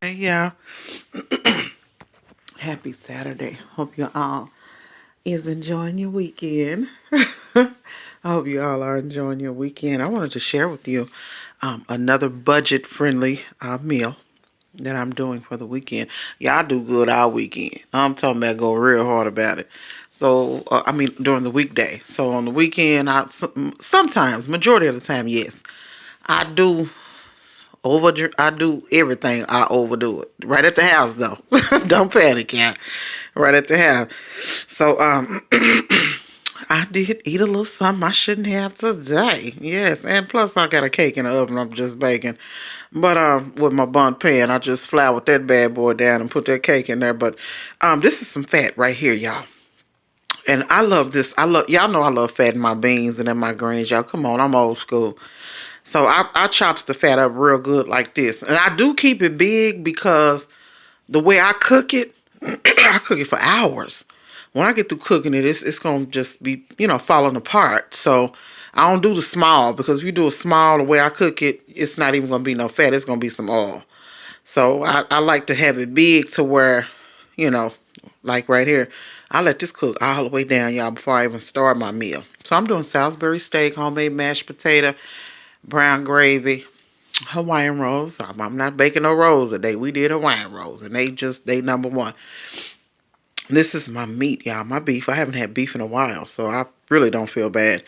Hey, yeah. Happy Saturday. Hope you all is enjoying your weekend. I hope you all are enjoying your weekend. I wanted to share with you another budget-friendly meal that I'm doing for the weekend. Yeah, I do good all weekend. I'm talking about go real hard about it. So, I mean, during the weekday. So on the weekend, sometimes, majority of the time, yes, I do I do everything. I overdo it. Right at the house though. Don't panic, yeah. Right at the house. So I did eat a little something I shouldn't have today. Yes, and plus I got a cake in the oven I'm just baking. But with my bun pan, I just floured that bad boy down and put that cake in there. But this is some fat right here, y'all. And I love this. Y'all know I love fat in my beans and in my greens, y'all. Come on, I'm old school. So I chops the fat up real good like this. And I do keep it big because the way I cook it, I cook it for hours. When I get through cooking it, it's going to just be, falling apart. So I don't do the small because if you do a small, the way I cook it, it's not even going to be no fat. It's going to be some oil. So I like to have it big to where, you know, like right here, I let this cook all the way down, y'all, before I even start my meal. So I'm doing Salisbury steak, homemade mashed potato, brown gravy, Hawaiian rolls. I'm not baking no rolls today. We did Hawaiian rolls, and they number one. This is my meat, y'all, my beef. I haven't had beef in a while, so I really don't feel bad.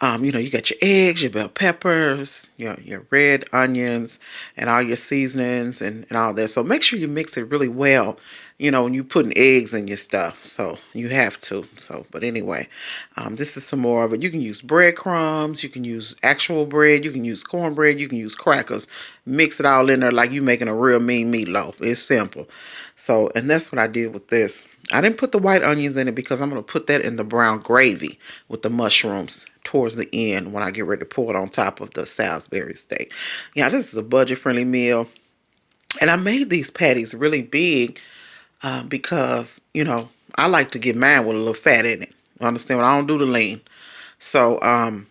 You got your eggs, your bell peppers, your red onions, and all your seasonings and all that. So make sure you mix it really well, when you putting eggs in your stuff. So you have to. So, but anyway, this is some more of it. You can use breadcrumbs, you can use actual bread, you can use cornbread, you can use crackers. Mix it all in there like you making a real mean meatloaf. It's simple. So, and that's what I did with this. I didn't put the white onions in it because I'm going to put that in the brown gravy with the mushrooms towards the end when I get ready to pour it on top of the Salisbury steak. Yeah, this is a budget-friendly meal. And I made these patties really big because, I like to get mine with a little fat in it. Understand? I don't do the lean. So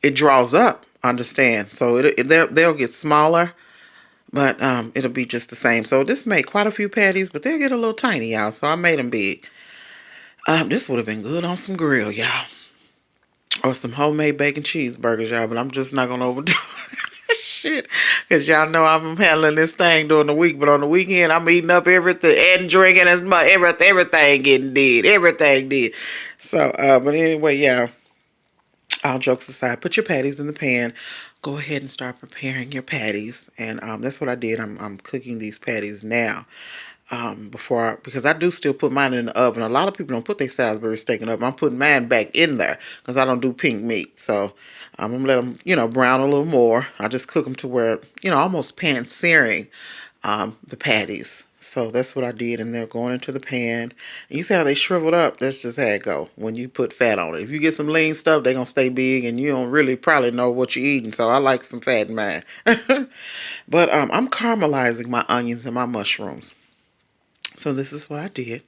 it draws up, understand? So they'll get smaller, but it'll be just the same. So this made quite a few patties, but they'll get a little tiny, y'all. So I made them big. This would have been good on some grill, y'all. Or some homemade bacon cheeseburgers, y'all. But I'm just not going to overdo it. Shit. Because y'all know I'm handling this thing during the week. But on the weekend, I'm eating up everything and drinking as much. Everything getting dead. Everything did. So, but anyway, yeah. All jokes aside, put your patties in the pan. Go ahead and start preparing your patties. And that's what I did. I'm cooking these patties now. Because I do still put mine in the oven. A lot of people don't put their Salisbury steak in the oven. I'm putting mine back in there because I don't do pink meat. So I'm going to let them, brown a little more. I just cook them to where, almost pan searing the patties. So that's what I did, and they're going into the pan. And you see how they shriveled up? That's just how it go when you put fat on it. If you get some lean stuff, they're going to stay big, and you don't really probably know what you're eating. So I like some fat in mine. But I'm caramelizing my onions and my mushrooms. So this is what I did.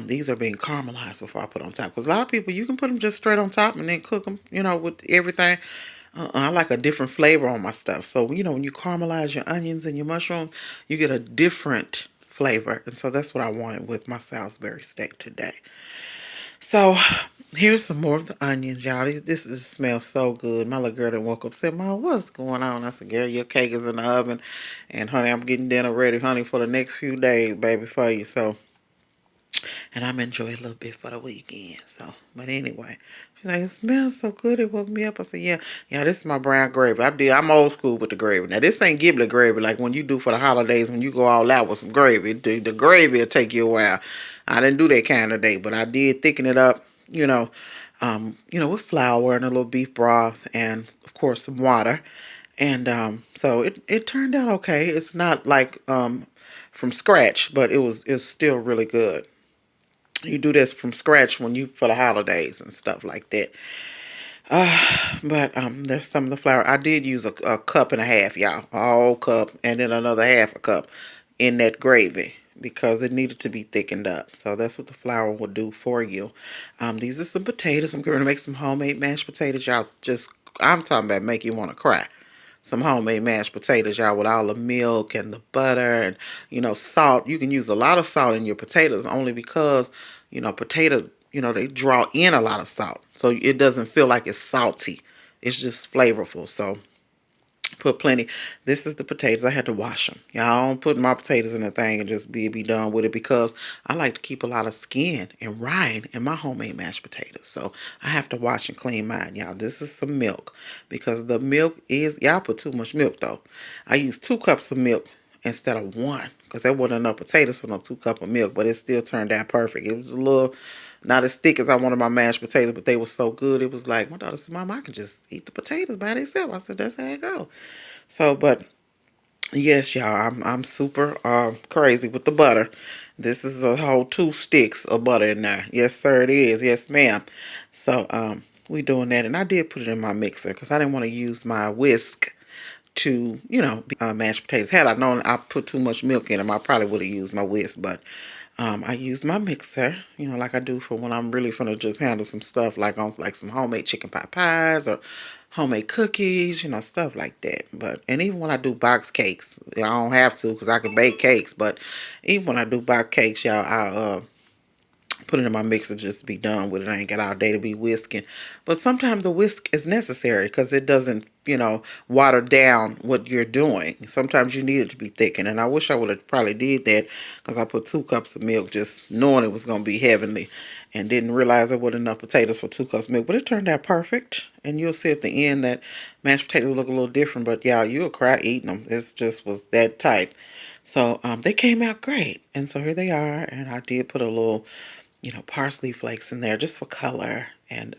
These are being caramelized before I put on top. Because a lot of people, you can put them just straight on top and then cook them, with everything. I like a different flavor on my stuff. So, when you caramelize your onions and your mushrooms, you get a different flavor. And so that's what I wanted with my Salisbury steak today. So here's some more of the onions, y'all. This smells so good. My little girl that woke up said, Mom, what's going on? I said, girl, your cake is in the oven. And honey, I'm getting dinner ready, honey, for the next few days, baby, for you. So, and I'm enjoying a little bit for the weekend. So, but anyway, she's like, it smells so good. It woke me up. I said, yeah, this is my brown gravy. I'm old school with the gravy. Now, this ain't giblet gravy like when you do for the holidays when you go all out with some gravy. The gravy will take you a while. I didn't do that kind of day, but I did thicken it up, with flour and a little beef broth and, of course, some water. And so it turned out okay. It's not like from scratch, but it's still really good. You do this from scratch for the holidays and stuff like that. But there's some of the flour. I did use a cup and a half, y'all. A whole cup and then another half a cup in that gravy because it needed to be thickened up. So that's what the flour will do for you. These are some potatoes. I'm going to make some homemade mashed potatoes. Y'all I'm talking about make you want to cry. some homemade mashed potatoes, y'all, with all the milk and the butter and, salt. You can use a lot of salt in your potatoes only because, potato, they draw in a lot of salt. So it doesn't feel like it's salty. It's just flavorful. So put plenty. This is the potatoes. I had to wash them. Y'all don't put my potatoes in a thing and just be done with it because I like to keep a lot of skin and rind in my homemade mashed potatoes. So I have to wash and clean mine. Y'all, this is some milk because the milk is, y'all put too much milk though. I use 2 cups of milk instead of 1 because there wasn't enough potatoes for no 2 cups of milk, but it still turned out perfect. It was a little not as thick as I wanted my mashed potatoes, but they were so good. It was like, my daughter said, Mom, I can just eat the potatoes by themselves. I said, that's how it go. So, but yes, y'all, I'm super crazy with the butter. This is a whole 2 sticks of butter in there. Yes, sir, it is. Yes, ma'am. So, we doing that, and I did put it in my mixer because I didn't want to use my whisk to, mash potatoes. Had I known I put too much milk in them, I probably would have used my whisk, but I used my mixer, like I do for when I'm really gonna just handle some stuff like on like some homemade chicken pot pies or homemade cookies, stuff like that. But and even when I do box cakes, I don't have to because I can bake cakes. But even when I do box cakes, y'all, I put it in my mixer just to be done with it. I ain't got all day to be whisking. But sometimes the whisk is necessary because it doesn't, water down what you're doing. Sometimes you need it to be thickened. And I wish I would have probably did that because I put 2 cups of milk just knowing it was going to be heavenly and didn't realize there wasn't enough potatoes for 2 cups of milk. But it turned out perfect. And you'll see at the end that mashed potatoes look a little different. But y'all, you'll cry eating them. It just was that tight. So they came out great. And so here they are. And I did put a little parsley flakes in there just for color. And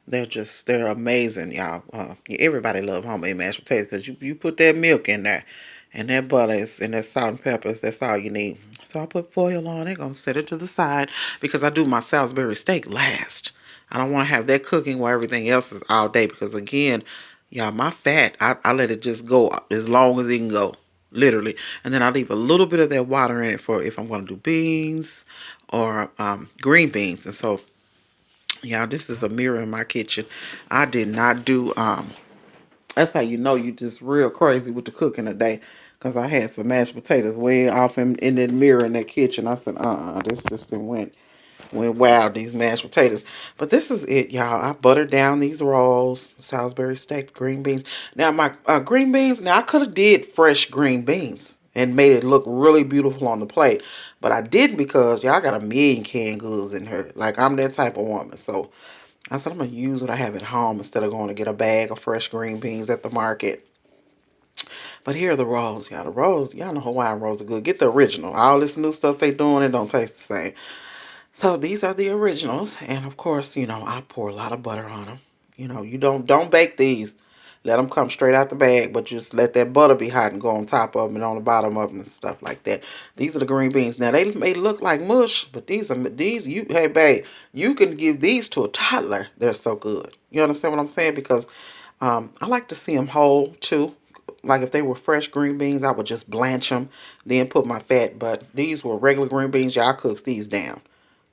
they're amazing, y'all. Everybody love homemade mashed potatoes because you put that milk in there and that butter is, and that salt and peppers. That's all you need. So I put foil on it. Gonna set it to the side because I do my Salisbury steak last. I don't want to have that cooking while everything else is all day because again, y'all, my fat, I let it just go as long as it can go. Literally. And then I leave a little bit of that water in it for if I'm going to do beans or green beans. And so, y'all, this is a mirror in my kitchen. I did not do, that's how you know you just real crazy with the cooking today. Because I had some mashed potatoes way off in that mirror in that kitchen. I said, this just went wild, these mashed potatoes. But this is it, y'all. I buttered down these rolls, Salisbury steak, green beans. Now, my green beans, now I could have did fresh green beans and made it look really beautiful on the plate. But I didn't because, y'all, I got a million canned goods in here. Like, I'm that type of woman. So, I said I'm going to use what I have at home instead of going to get a bag of fresh green beans at the market. But here are the rolls, y'all. The rolls, y'all know Hawaiian rolls are good. Get the original. All this new stuff they doing, it don't taste the same. So these are the originals, and of course, I pour a lot of butter on them. You don't bake these. Let them come straight out the bag, but just let that butter be hot and go on top of them and on the bottom of them and stuff like that. These are the green beans. Now they may look like mush, but these you hey babe, you can give these to a toddler. They're so good. You understand what I'm saying? Because I like to see them whole too. Like if they were fresh green beans, I would just blanch them, then put my fat. But these were regular green beans. Y'all cooks these down.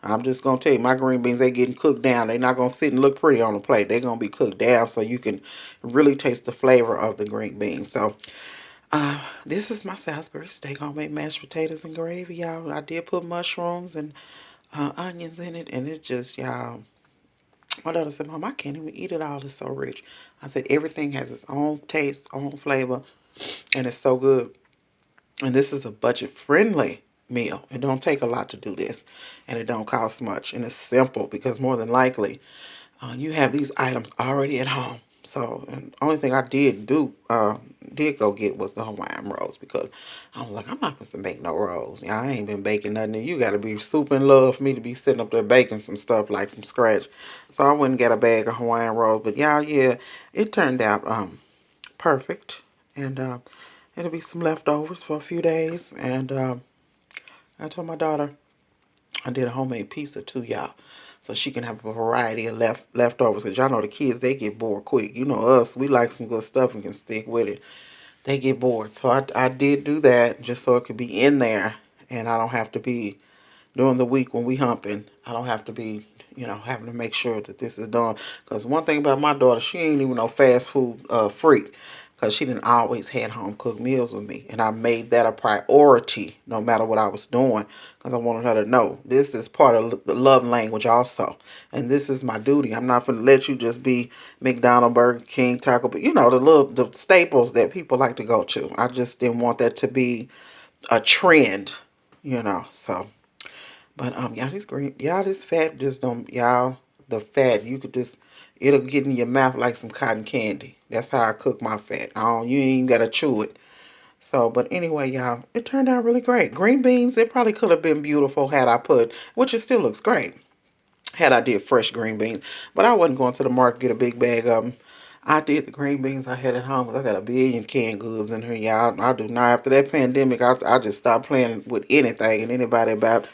I'm just going to tell you, my green beans, they getting cooked down. They're not going to sit and look pretty on the plate. They're going to be cooked down so you can really taste the flavor of the green beans. So, this is my Salisbury steak, homemade mashed potatoes and gravy, y'all. I did put mushrooms and onions in it, and it's just, y'all, my daughter said, Mom, I can't even eat it all. It's so rich. I said, everything has its own taste, own flavor, and it's so good. And this is a budget-friendly meal. It don't take a lot to do this, and it don't cost much, and it's simple because more than likely you have these items already at home. So, and the only thing I did go get was the Hawaiian rolls because I was like, I'm not going to make no rolls. Yeah, I ain't been baking nothing. And you got to be super in love for me to be sitting up there baking some stuff like from scratch. So I went and got a bag of Hawaiian rolls. But y'all, yeah, it turned out perfect, and it'll be some leftovers for a few days. And I told my daughter I did a homemade pizza too, y'all. So she can have a variety of leftovers. Because y'all know the kids, they get bored quick. You know us, we like some good stuff and can stick with it. They get bored. So I did do that just so it could be in there. And I don't have to be, during the week when we humping, I don't have to be, having to make sure that this is done. Because one thing about my daughter, she ain't even no fast food freak. because she didn't always had home cooked meals with me, and I made that a priority no matter what I was doing, because I wanted her to know this is part of the love language also, and this is my duty. I'm not going to let you just be McDonald's, Burger King, Taco Bell, the staples that people like to go to. I just didn't want that to be a trend. So, but y'all this fat just don't y'all the fat you could just it'll get in your mouth like some cotton candy. That's how I cook my fat. I don't You ain't even gotta chew it. So, but anyway, y'all, it turned out really great. Green beans, it probably could have been beautiful had I put, which it still looks great, had I did fresh green beans. But I wasn't going to the market to get a big bag of them. I did the green beans I had at home because I got a billion canned goods in here, y'all. I do not. After that pandemic, I just stopped playing with anything and anybody about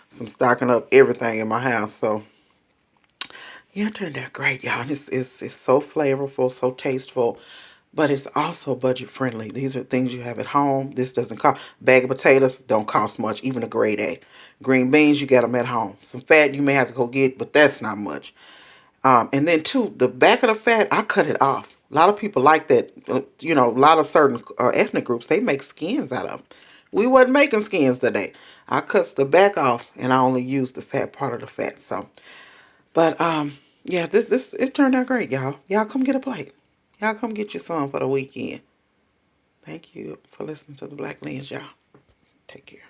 some stocking up everything in my house. So, yeah, it turned out great, y'all. And it's so flavorful, so tasteful, but it's also budget friendly. These are things you have at home. This doesn't cost. Bag of potatoes don't cost much, even a grade A. Green beans, you got them at home. Some fat you may have to go get, but that's not much. And then too, the back of the fat, I cut it off. A lot of people like that. A lot of certain ethnic groups, they make skins out of them. We wasn't making skins today. I cuts the back off, and I only used the fat part of the fat. So, but yeah, this it turned out great, y'all. Y'all come get a plate. Y'all come get you some for the weekend. Thank you for listening to the Black Lens, y'all. Take care.